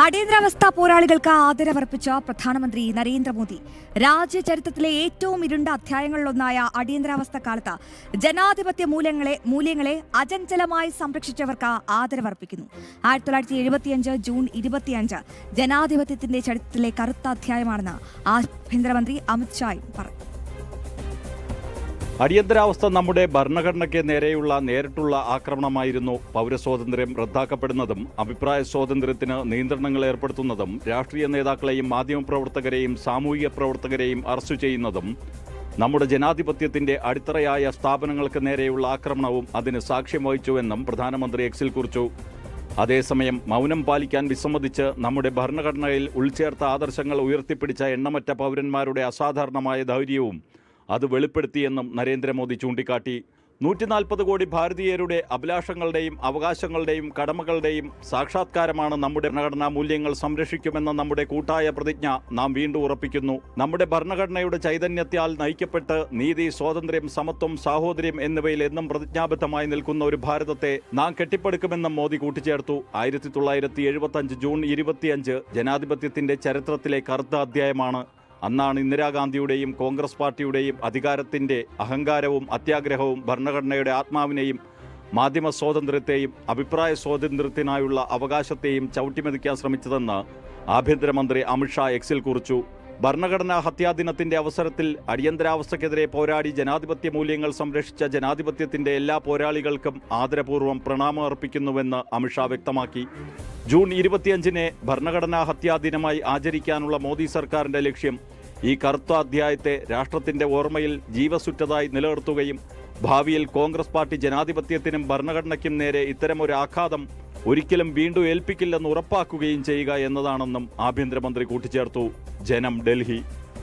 അടിയന്തരാവസ്ഥ പോരാളികൾക്ക് ആദരവർപ്പിച്ച പ്രധാനമന്ത്രി നരേന്ദ്രമോദി. രാജ്യചരിത്രത്തിലെ ഏറ്റവും ഇരുണ്ട അധ്യായങ്ങളിലൊന്നായ അടിയന്തരാവസ്ഥ കാലത്ത് ജനാധിപത്യ മൂല്യങ്ങളെ അചഞ്ചലമായി സംരക്ഷിച്ചവർക്ക് ആദരവർപ്പിക്കുന്നു. 1975 ജൂൺ 25 ജനാധിപത്യത്തിന്റെ ചരിത്രത്തിലെ കറുത്ത അധ്യായമാണെന്ന് ആഭ്യന്തരമന്ത്രി അമിത് ഷായും പറഞ്ഞു. അടിയന്തരാവസ്ഥ നമ്മുടെ ഭരണഘടനയ്ക്ക് നേരെയുള്ള നേരിട്ടുള്ള ആക്രമണമായിരുന്നു. പൗരസ്വാതന്ത്ര്യം റദ്ദാക്കപ്പെടുന്നതും അഭിപ്രായ സ്വാതന്ത്ര്യത്തിന് നിയന്ത്രണങ്ങൾ ഏർപ്പെടുത്തുന്നതും രാഷ്ട്രീയ നേതാക്കളെയും മാധ്യമപ്രവർത്തകരെയും സാമൂഹിക പ്രവർത്തകരെയും അറസ്റ്റ് ചെയ്യുന്നതും നമ്മുടെ ജനാധിപത്യത്തിന്റെ അടിത്തറയായ സ്ഥാപനങ്ങൾക്ക് നേരെയുള്ള ആക്രമണവും അതിന് സാക്ഷ്യം വഹിച്ചുവെന്നും പ്രധാനമന്ത്രി എക്സിൽ കുറിച്ചു. അതേസമയം മൗനം പാലിക്കാൻ വിസമ്മതിച്ച് നമ്മുടെ ഭരണഘടനയിൽ ഉൾച്ചേർത്ത ആദർശങ്ങൾ ഉയർത്തിപ്പിടിച്ച എണ്ണമറ്റ പൗരന്മാരുടെ അസാധാരണമായ ധൈര്യവും അത് വെളിപ്പെടുത്തിയെന്നും നരേന്ദ്രമോദി ചൂണ്ടിക്കാട്ടി. 140 കോടി ഭാരതീയരുടെ അഭിലാഷങ്ങളുടെയും അവകാശങ്ങളുടെയും കടമകളുടെയും സാക്ഷാത്കാരമാണ് നമ്മുടെ ഭരണഘടനാ മൂല്യങ്ങൾ സംരക്ഷിക്കുമെന്ന നമ്മുടെ കൂട്ടായ പ്രതിജ്ഞ നാം വീണ്ടും ഉറപ്പിക്കുന്നു. നമ്മുടെ ഭരണഘടനയുടെ ചൈതന്യത്താൽ നയിക്കപ്പെട്ട് നീതി, സ്വാതന്ത്ര്യം, സമത്വം, സാഹോദര്യം എന്നിവയിൽ എന്നും പ്രതിജ്ഞാബദ്ധമായി നിൽക്കുന്ന ഒരു ഭാരതത്തെ നാം കെട്ടിപ്പടുക്കുമെന്നും മോദി കൂട്ടിച്ചേർത്തു. 1975 ജൂൺ 25 ജനാധിപത്യത്തിന്റെ ചരിത്രത്തിലെ കറുത്ത അധ്യായമാണ്. അന്നാണ് ഇന്ദിരാഗാന്ധിയുടെയും കോൺഗ്രസ് പാർട്ടിയുടെയും അധികാരത്തിന്റെ അഹങ്കാരവും അത്യാഗ്രഹവും ഭരണഘടനയുടെ ആത്മാവിനെയും മാധ്യമ സ്വാതന്ത്ര്യത്തെയും അഭിപ്രായ സ്വാതന്ത്ര്യത്തിനായുള്ള അവകാശത്തെയും ചവിട്ടിമെതിക്കാൻ ശ്രമിച്ചതെന്ന് ആഭ്യന്തരമന്ത്രി അമിത് ഷാ എക്സിൽ കുറിച്ചു. ഭരണഘടനാ ഹത്യാദിനത്തിന്റെ അവസരത്തിൽ അടിയന്തരാവസ്ഥക്കെതിരെ പോരാടി ജനാധിപത്യ മൂല്യങ്ങൾ സംരക്ഷിച്ച ജനാധിപത്യത്തിന്റെ എല്ലാ പോരാളികൾക്കും ആദരപൂർവ്വം പ്രണാമം അർപ്പിക്കുന്നുവെന്ന് അമിത് ഷാ വ്യക്തമാക്കി. ജൂൺ 25 ഭരണഘടനാ ഹത്യാദിനമായി ആചരിക്കാനുള്ള മോദി സർക്കാരിന്റെ ലക്ഷ്യം ഈ കറുത്ത അധ്യായത്തെ രാഷ്ട്രത്തിന്റെ ഓർമ്മയിൽ ജീവസുറ്റതായി നിലനിർത്തുകയും ഭാവിയിൽ കോൺഗ്രസ് പാർട്ടി ജനാധിപത്യത്തിനും ഭരണഘടനയ്ക്കും നേരെ ഇത്തരമൊരു ആഘാതം ഒരിക്കലും വീണ്ടും ഏൽപ്പിക്കില്ലെന്ന് ഉറപ്പാക്കുകയും ചെയ്യുക എന്നതാണെന്നും ആഭ്യന്തരമന്ത്രി കൂട്ടിച്ചേർത്തു. ജനം, ഡൽഹി.